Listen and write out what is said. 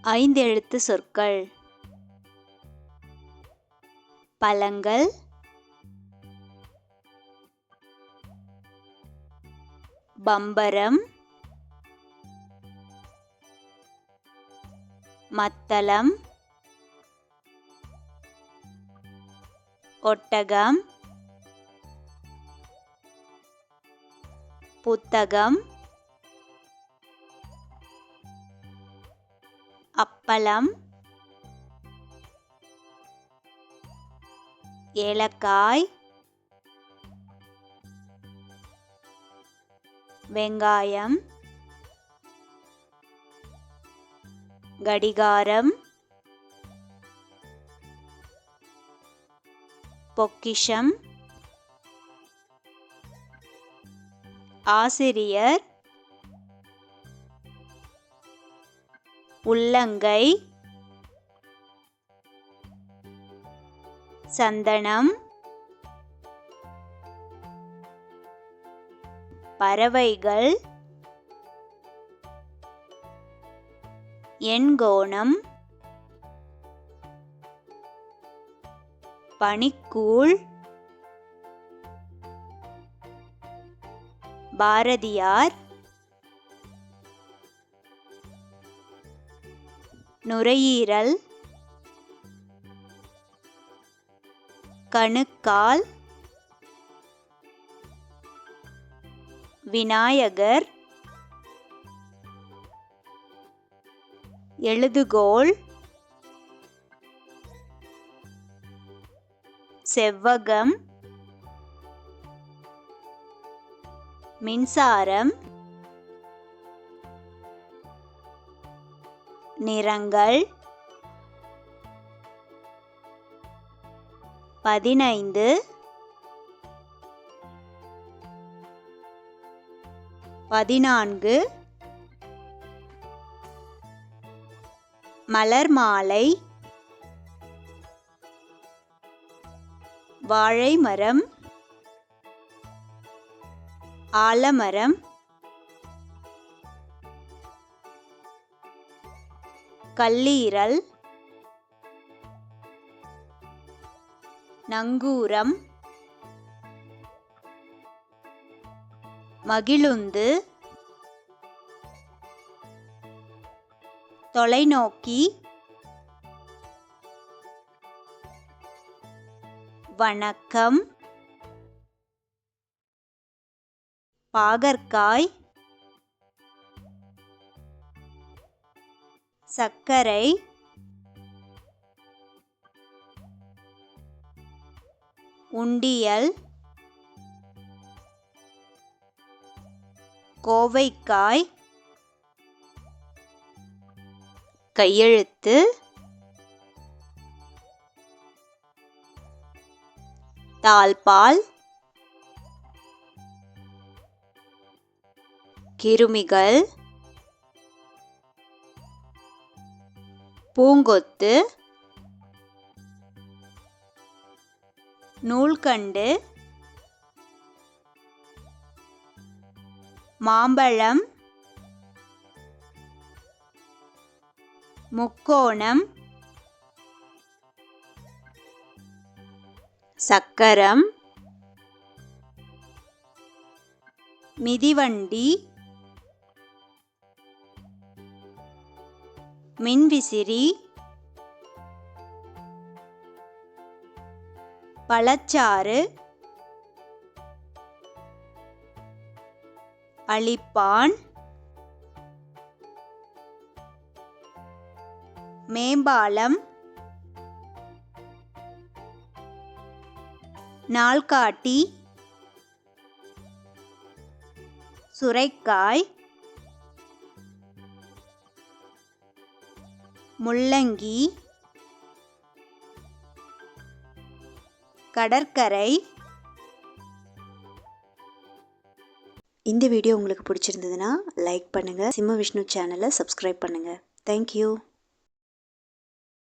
ஐந்தெழுத்து சொற்கள். பழங்கள், பம்பரம், மத்தளம், ஒட்டகம், புத்தகம், அப்பளம், ஏலக்காய், வெங்காயம், கடிகாரம், பொக்கிஷம், ஆசிரியர், உள்ளங்கை, சந்தனம், பறவைகள், எண்கோணம், பனிக்கூழ், பாரதியார், நுரையீரல், கணுக்கால், விநாயகர், எழுதுகோல், செவ்வகம், மின்சாரம், நிறங்கள், 15, 14, மலர் மாலை, வாழை மரம், ஆலமரம், கல்லீரல், நங்கூரம், மகிழுந்து, தொலைநோக்கி, வணக்கம், பாகற்காய், சர்க்கரை, உண்டியல், கோவைக்காய், கையெழுத்து, தாழ்பால், கிருமிகள், பூங்கொத்து, நூல்கண்டு, மாம்பழம், முக்கோணம், சக்கரம், மிதிவண்டி, மின்விசிறி, பழச்சாறு, அழிப்பான், மேம்பாலம், நாள்காட்டி, சுரைக்காய், முள்ளங்கி, கடற்கரை. இந்த வீடியோ உங்களுக்கு பிடிச்சிருந்ததுன்னா லைக் பண்ணுங்கள். சிம்ம விஷ்ணு சேனலை சப்ஸ்கிரைப் பண்ணுங்கள். தேங்க்யூ.